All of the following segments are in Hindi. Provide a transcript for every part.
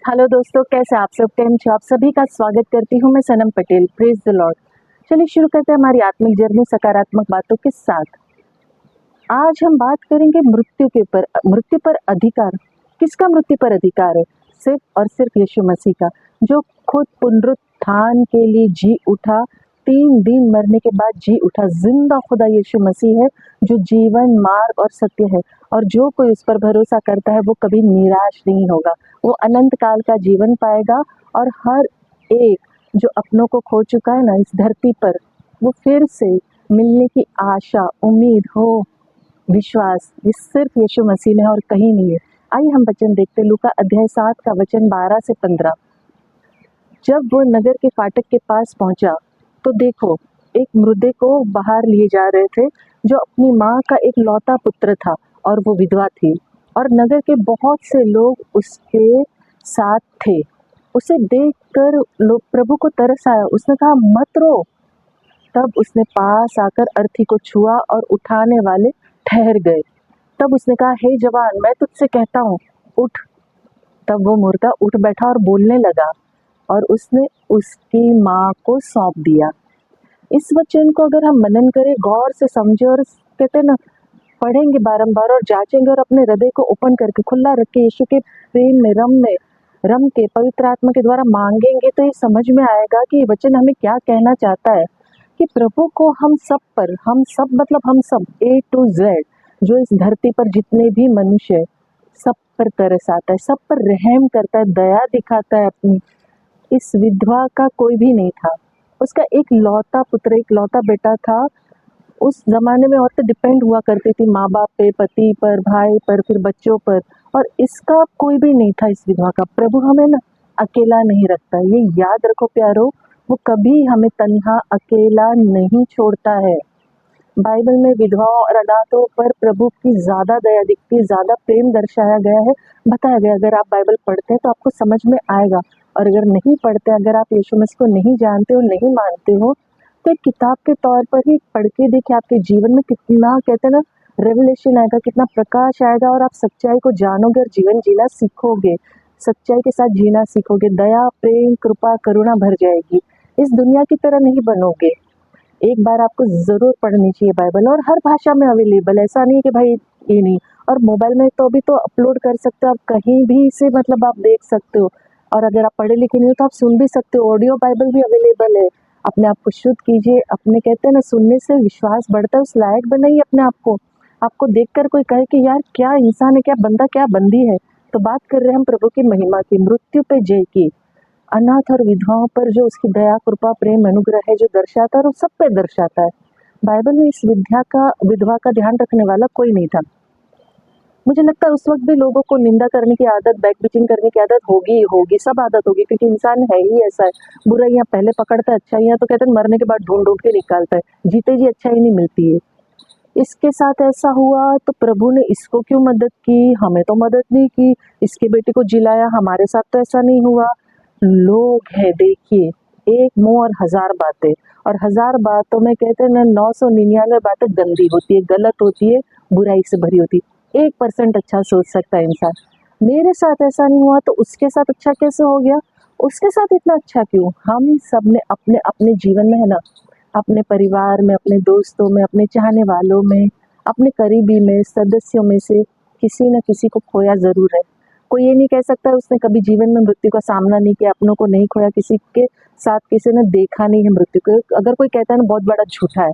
हेलो दोस्तों, कैसे आप सब? कैम छो? आप सभी का स्वागत करती हूँ मैं Sanam Patel. Praise the lord. चलिए शुरू करते हैं हमारी आत्मिक जर्नी सकारात्मक बातों के साथ। आज हम बात करेंगे मृत्यु पर अधिकार। किसका मृत्यु पर अधिकार है? सिर्फ और सिर्फ यीशु मसीह का, जो खुद पुनरुत्थान के लिए जी उठा, 3 दिन मरने के बाद जी उठा। जिंदा खुदा यीशु मसीह है, जो जीवन, मार्ग और सत्य है। और जो कोई उस पर भरोसा करता है वो कभी निराश नहीं होगा। वो अनंत काल का जीवन पाएगा। और हर एक जो अपनों को खो चुका है ना इस धरती पर, वो फिर से मिलने की आशा, उम्मीद हो, विश्वास, ये सिर्फ यीशु मसीह में है और कहीं नहीं है। आइए हम वचन देखते हैं। लूका अध्याय 7 का वचन 12 से 15। जब वो नगर के फाटक के पास पहुंचा तो देखो, एक मुर्दे को बाहर लिए जा रहे थे, जो अपनी माँ का एक लौता पुत्र था और वो विधवा थी। और नगर के बहुत से लोग उसके साथ थे। उसे देखकर लोग प्रभु को तरस आया। उसने कहा, मत रो। तब उसने पास आकर अर्थी को छुआ और उठाने वाले ठहर गए। तब उसने कहा, हे जवान, मैं तुझसे कहता हूँ, उठ। तब वो मुर्दा उठ बैठा और बोलने लगा, और उसने उसकी माँ को सौंप दिया। इस वचन को अगर हम मनन करें, गौर से समझे और कहते हैं ना, पढ़ेंगे बारंबार और जांचेंगे और अपने हृदय को ओपन करके खुला रख के यीशु के प्रेम में रम के पवित्र आत्मा के द्वारा मांगेंगे, तो ये समझ में आएगा कि ये वचन हमें क्या कहना चाहता है। कि प्रभु को हम सब मतलब हम सब A to Z, जो इस धरती पर जितने भी मनुष्य है, सब पर तरस आता है, सब पर रहम करता है, दया दिखाता है अपनी। इस विधवा का कोई भी नहीं था। उसका एक लौता पुत्र, एक लौता बेटा था। उस जमाने में औरतें डिपेंड हुआ करती थी माँ बाप पे, पति पर, भाई पर, फिर बच्चों पर। और इसका कोई भी नहीं था, इस विधवा का। प्रभु हमें ना अकेला नहीं रखता, ये याद रखो प्यारो। वो कभी हमें तन्हा अकेला नहीं छोड़ता है। बाइबल में विधवाओं और अनाथों पर प्रभु की ज्यादा दया दिखती है, ज्यादा प्रेम दर्शाया गया है, बताया गया। अगर आप बाइबल पढ़ते हैं तो आपको समझ में आएगा। और अगर नहीं पढ़ते, अगर आप यीशु मसीह को नहीं जानते हो, नहीं मानते हो, तो एक किताब के तौर पर ही पढ़ के देखिए, आपके जीवन में कितना कहते हैं ना रेवलेशन आएगा, कितना प्रकाश आएगा। और आप सच्चाई को जानोगे और जीवन जीना सीखोगे, सच्चाई के साथ जीना सीखोगे। दया, प्रेम, कृपा, करुणा भर जाएगी। इस दुनिया की तरह नहीं बनोगे। एक बार आपको जरूर पढ़नी चाहिए बाइबल, और हर भाषा में अवेलेबल। ऐसा नहीं है कि भाई ये नहीं। और मोबाइल में तो अभी तो अपलोड कर सकते हो, आप कहीं भी से मतलब आप देख सकते हो। और अगर आप पढ़े लिखे नहीं हो तो आप सुन भी सकते हो, ऑडियो बाइबल भी अवेलेबल है। अपने आप को शुद्ध कीजिए। अपने कहते हैं ना, सुनने से विश्वास बढ़ता है। उस लायक बनाइए अपने आप को। आपको देखकर कोई कहे कि यार क्या इंसान है, क्या बंदा, क्या बंदी है, तो बात कर रहे हैं हम प्रभु की महिमा की, मृत्यु पे जय की, अनाथ और विधवाओं पर जो उसकी दया, कृपा, प्रेम, अनुग्रह है जो दर्शाता है, और सब पे दर्शाता है। बाइबल में इस विधवा का ध्यान रखने वाला कोई नहीं था। मुझे लगता है उस वक्त भी लोगों को निंदा करने की आदत, बैक बिचिंग करने की आदत होगी, सब आदत होगी, क्योंकि इंसान है ही ऐसा है। बुराइयां पहले पकड़ता है, अच्छाइयां तो कहते हैं मरने के बाद ढूंढ ढूंढ के निकालता है। जीते जी अच्छाई नहीं मिलती है। इसके साथ ऐसा हुआ तो प्रभु ने इसको क्यों मदद की, हमें तो मदद नहीं की। इसके बेटे को जिलाया, हमारे साथ तो ऐसा नहीं हुआ। लोग है देखिए, एक मुंह और 1000 बातें। और 1000 बातों में कहते हैं ना, 999 बातें गंदी होती है, गलत होती है, बुराई से भरी होती है। 1% अच्छा सोच सकता है इंसान। मेरे साथ ऐसा नहीं हुआ तो उसके साथ अच्छा कैसे हो गया, उसके साथ इतना अच्छा क्यों। हम सब ने अपने अपने जीवन में है ना, अपने परिवार में, अपने दोस्तों में, अपने चाहने वालों में, अपने करीबी में, सदस्यों में से किसी न किसी को खोया जरूर है। कोई ये नहीं कह सकता उसने कभी जीवन में मृत्यु का सामना नहीं किया, अपनों को नहीं खोया, किसी के साथ किसी ने देखा नहीं है मृत्यु को। अगर कोई कहता है ना, बहुत बड़ा झूठा है।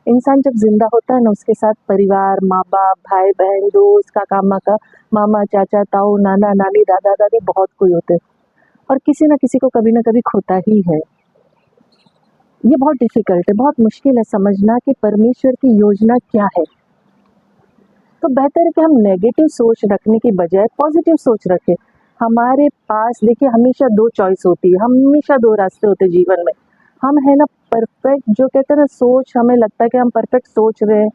इंसान जब जिंदा होता है ना, उसके साथ परिवार, माँ बाप, भाई बहन, दोस्त, काका माका, मामा चाचा ताऊ, नाना नानी, दादा दादी, बहुत कोई होते हैं। और किसी न किसी को कभी ना कभी खोता ही है। ये बहुत डिफिकल्ट है, बहुत मुश्किल है समझना कि परमेश्वर की योजना क्या है। तो बेहतर है कि हम नेगेटिव सोच रखने की बजाय पॉजिटिव सोच रखें। हमारे पास देखिए हमेशा 2 चॉइस होती है, हमेशा 2 रास्ते होते हैं जीवन में। हम है ना परफेक्ट, जो कहते हैं ना सोच, हमें लगता है कि हम परफेक्ट सोच रहे हैं,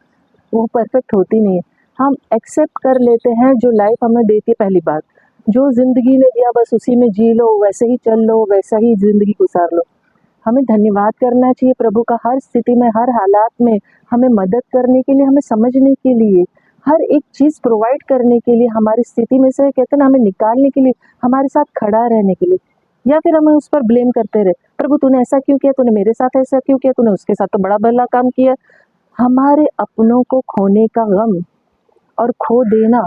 वो परफेक्ट होती नहीं है। हम एक्सेप्ट कर लेते हैं जो लाइफ हमें देती है। पहली बात, जो जिंदगी ने दिया बस उसी में जी लो, वैसे ही चल लो, वैसा ही जिंदगी गुजार लो। हमें धन्यवाद करना चाहिए प्रभु का, हर स्थिति में, हर हालात में हमें मदद करने के लिए, हमें समझने के लिए। हर एक चीज़ प्रोवाइड करने के लिए, हमारी स्थिति में से कहते हैं ना हमें निकालने के लिए, हमारे साथ खड़ा रहने के लिए, या फिर हमें उस पर ब्लेम करते रहे, प्रभु तूने ऐसा क्यों किया, तूने मेरे साथ ऐसा क्यों किया, तूने उसके साथ तो बड़ा भला काम किया। हमारे अपनों को खोने का गम और खो देना,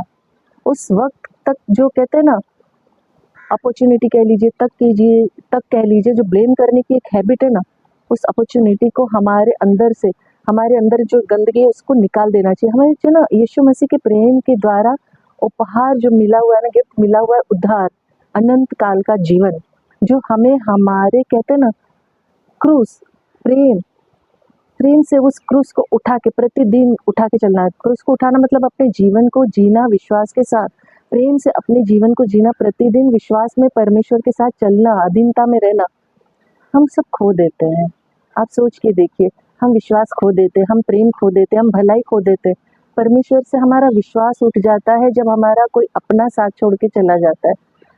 उस वक्त तक जो कहते हैं ना अपॉर्चुनिटी कह लीजिए, तक कह लीजिए, जो ब्लेम करने की एक हैबिट है ना, उस अपॉर्चुनिटी को हमारे अंदर से, हमारे अंदर जो गंदगी है उसको निकाल देना चाहिए। हमें जो ना यीशु मसीह के प्रेम के द्वारा उपहार जो मिला हुआ है ना, गिफ्ट मिला हुआ है, उद्धार, अनंत काल का जीवन, जो हमें हमारे कहते हैं ना क्रूस, प्रेम, प्रेम से उस क्रूस को उठा के प्रतिदिन उठा के चलना है। क्रूस को उठाना मतलब अपने जीवन को जीना विश्वास के साथ, प्रेम से अपने जीवन को जीना, प्रतिदिन विश्वास में परमेश्वर के साथ चलना, अधीनता में रहना। हम सब खो देते हैं। आप सोच के देखिए, हम विश्वास खो देते हैं, हम प्रेम खो देते हैं, हम भलाई खो देते हैं। परमेश्वर से हमारा विश्वास उठ जाता है जब हमारा कोई अपना साथ छोड़ के चला जाता है।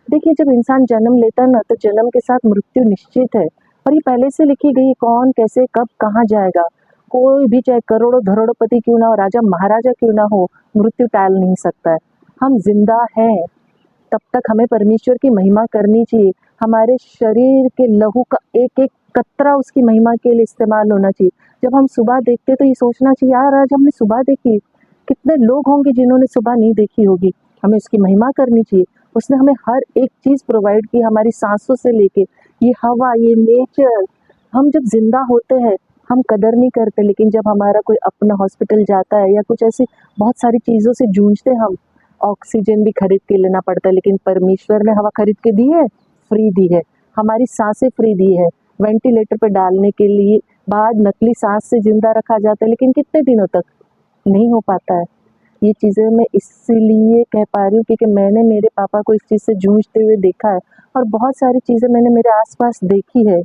देखिए, जब इंसान जन्म लेता है ना, तो जन्म के साथ मृत्यु निश्चित है, और ये पहले से लिखी गई, कौन कैसे कब कहाँ जाएगा। कोई भी चाहे करोड़ों धरोड़पति क्यों ना हो, राजा महाराजा क्यों ना हो, मृत्यु टाल नहीं सकता है। हम जिंदा हैं तब तक हमें परमेश्वर की महिमा करनी चाहिए। हमारे शरीर के लहू का एक एक कतरा उसकी महिमा के लिए इस्तेमाल होना चाहिए। जब हम सुबह देखते तो ये सोचना चाहिए, यार आज हमने सुबह देखी, कितने लोग होंगे जिन्होंने सुबह नहीं देखी होगी। हमें उसकी महिमा करनी चाहिए। उसने हमें हर एक चीज़ प्रोवाइड की, हमारी सांसों से लेके ये हवा, ये नेचर। हम जब जिंदा होते हैं हम कदर नहीं करते, लेकिन जब हमारा कोई अपना हॉस्पिटल जाता है या कुछ ऐसी बहुत सारी चीज़ों से जूझते हम, ऑक्सीजन भी खरीद के लेना पड़ता है, लेकिन परमेश्वर ने हवा खरीद के दी है, फ्री दी है। हमारी सांसें फ्री दी है। वेंटिलेटर पे डालने के लिए बाद नकली सांस से जिंदा रखा जाता है, लेकिन कितने दिनों तक नहीं हो पाता है। ये चीज़ें मैं इसलिए कह पा रही हूँ क्योंकि मैंने मेरे पापा को इस चीज़ से जूझते हुए देखा है, और बहुत सारी चीज़ें मैंने मेरे आसपास देखी है।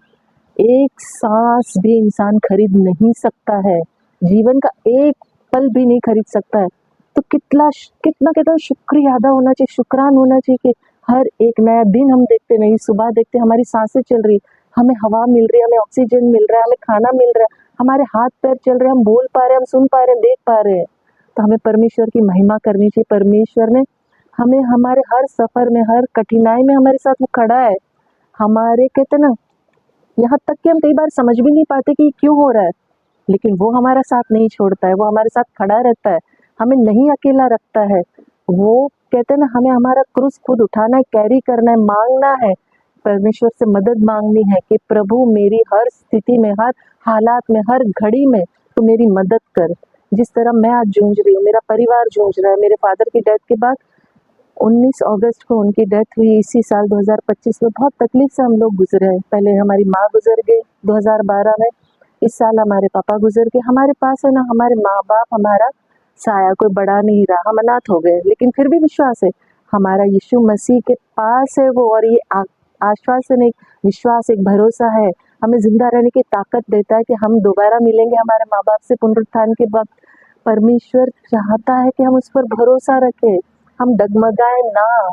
एक सांस भी इंसान खरीद नहीं सकता है, जीवन का एक पल भी नहीं खरीद सकता है। तो कितना कितना शुक्रिया अदा होना चाहिए, शुक्रान होना चाहिए कि हर एक नया दिन हम देखते, नई सुबह देखते, हमारी सांसें चल रही, हमें हवा मिल रही है, हमें ऑक्सीजन मिल रहा है, हमें खाना मिल रहा है, हमारे हाथ पैर चल रहे हैं, हम बोल पा रहे हैं, हम सुन पा रहे हैं, देख पा रहे हैं। तो हमें परमेश्वर की महिमा करनी चाहिए। परमेश्वर ने हमें हमारे हर सफर में, हर कठिनाई में हमारे साथ वो खड़ा है। हमारे कहते ना, यहाँ तक कि हम कई बार समझ भी नहीं पाते कि क्यों हो रहा है, लेकिन वो हमारा साथ नहीं छोड़ता है, वो हमारे साथ खड़ा रहता है, हमें नहीं अकेला रखता है। वो कहते हैं ना, हमें हमारा क्रूस खुद उठाना है, कैरी करना है, मांगना है, परमेश्वर से मदद मांगनी है कि प्रभु मेरी हर स्थिति में, हर हालात में, हर घड़ी में तू मेरी मदद कर। जिस तरह मैं आज जूझ रही हूँ, मेरा परिवार जूझ रहा है। मेरे फादर की डेथ के बाद 19 अगस्त को उनकी डेथ हुई, इसी साल 2025 में। बहुत तकलीफ से हम लोग गुजरे हैं। पहले हमारी माँ गुजर गई 2012 में, इस साल हमारे पापा गुजर गए। हमारे पास है ना हमारे माँ बाप, हमारा साया कोई बड़ा नहीं रहा, हम अनाथ हो गए, लेकिन फिर भी विश्वास है हमारा यीशु मसीह के पास है वो, और ये आश्वासन, एक विश्वास, एक भरोसा है, हमें जिंदा रहने की ताकत देता है कि हम दोबारा मिलेंगे हमारे माँ बाप से पुनरुत्थान के वक्त। परमेश्वर चाहता है कि हम उस पर भरोसा रखें, हम डगमगाए ना।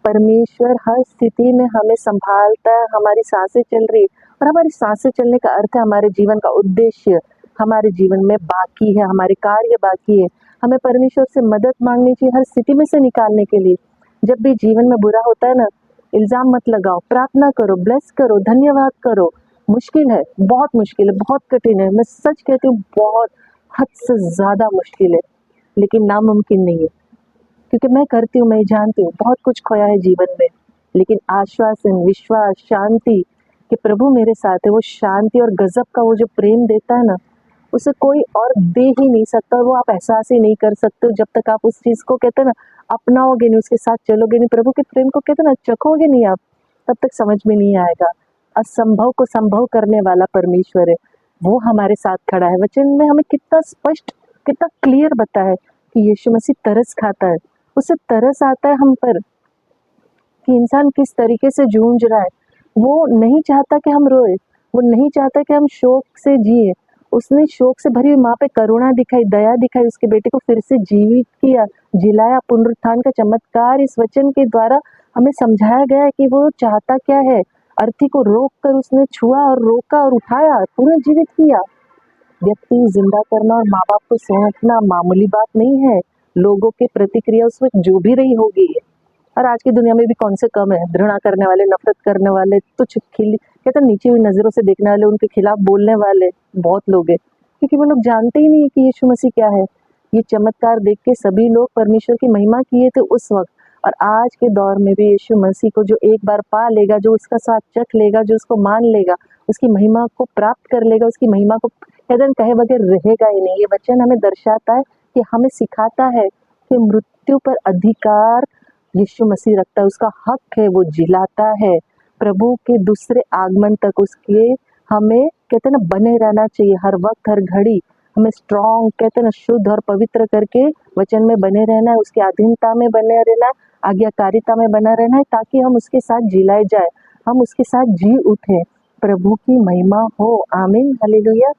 परमेश्वर हर स्थिति में हमें संभालता है। हमारी सांसें चल रही, और हमारी सांसें चलने का अर्थ है हमारे जीवन का उद्देश्य हमारे जीवन में बाकी है, हमारे कार्य बाकी है। हमें परमेश्वर से मदद मांगनी चाहिए हर स्थिति में से निकालने के लिए। जब भी जीवन में बुरा होता है ना, इल्जाम मत लगाओ, प्रार्थना करो, ब्लेस करो, धन्यवाद करो। मुश्किल है, बहुत मुश्किल है, बहुत कठिन है, मैं सच कहती हूँ, बहुत हद से ज्यादा मुश्किल है, लेकिन नामुमकिन नहीं है। क्योंकि मैं करती हूँ, मैं जानती हूँ, बहुत कुछ खोया है जीवन में, लेकिन आश्वासन, विश्वास, शांति कि प्रभु मेरे साथ है, वो शांति और गजब का वो जो प्रेम देता है ना, उसे कोई और दे ही नहीं सकता। और वो आप एहसास ही नहीं कर सकते जब तक आप उस चीज को कहते हैं ना अपनाओगे नहीं, उसके साथ चलोगे नहीं, प्रभु के प्रेम को कहते हैं ना चखोगे नहीं आप, तब तक समझ में नहीं आएगा। असंभव को संभव करने वाला परमेश्वर है, वो हमारे साथ खड़ा है। वचन में हमें कितना स्पष्ट, कितना क्लियर बताया है कि यीशु मसीह तरस खाता है, उसे तरस आता है हम पर कि इंसान किस तरीके से जूझ रहा है। वो नहीं चाहता कि हम रोए, वो नहीं चाहता कि हम शोक से जिए। उसने शोक से भरी हुई माँ पे करुणा दिखाई, दया दिखाई, उसके बेटे को फिर से जीवित किया, जिलाया। पुनरुत्थान का चमत्कार इस वचन के द्वारा हमें समझाया गया है कि वो चाहता क्या है। अर्थी को रोक कर उसने छुआ और रोका और उठाया, पुनर्जीवित किया। व्यक्ति जिंदा करना और माँ बाप को सौंपना मामूली बात नहीं है। लोगों की प्रतिक्रिया उस वक्त जो भी रही होगी, और आज की दुनिया में भी कौन से कम है घृणा करने वाले, नफरत करने वाले, तुच्छ खिली कहते हैं नीची हुई नजरों से देखने वाले, उनके खिलाफ बोलने वाले बहुत लोग हैं, क्योंकि वो लोग जानते ही नहीं कि यीशु मसीह क्या है। ये चमत्कार देख के सभी लोग परमेश्वर की महिमा किए थे उस वक्त, और आज के दौर में भी यीशु मसीह को जो एक बार पा लेगा, जो उसका साथ चख लेगा, जो उसको मान लेगा, उसकी महिमा को प्राप्त कर लेगा, उसकी महिमा को कहते कहे बगैर रहेगा ही नहीं। ये वचन हमें दर्शाता है कि हमें सिखाता है कि मृत्यु पर अधिकार यीशु मसीह रखता है, उसका हक है, वो जिलाता है। प्रभु के दूसरे आगमन तक उसके हमें कहते हैं ना बने रहना चाहिए, हर वक्त हर घड़ी हमें स्ट्रॉन्ग कहते हैं ना शुद्ध और पवित्र करके वचन में बने रहना है, उसकी अधीनता में बने रहना है, आज्ञाकारिता में बना रहना है, ताकि हम उसके साथ जिलाए जाए, हम उसके साथ जी उठे। प्रभु की महिमा हो, आमीन, हालेलुया।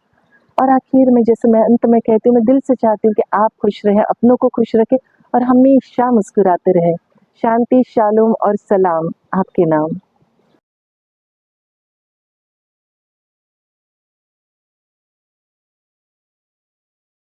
और आखिर में जैसे मैं अंत में कहती हूँ, मैं दिल से चाहती हूँ कि आप खुश रहें, अपनों को खुश रखें और हमेशा मुस्कुराते रहें। शांति, शालोम और सलाम आपके नाम।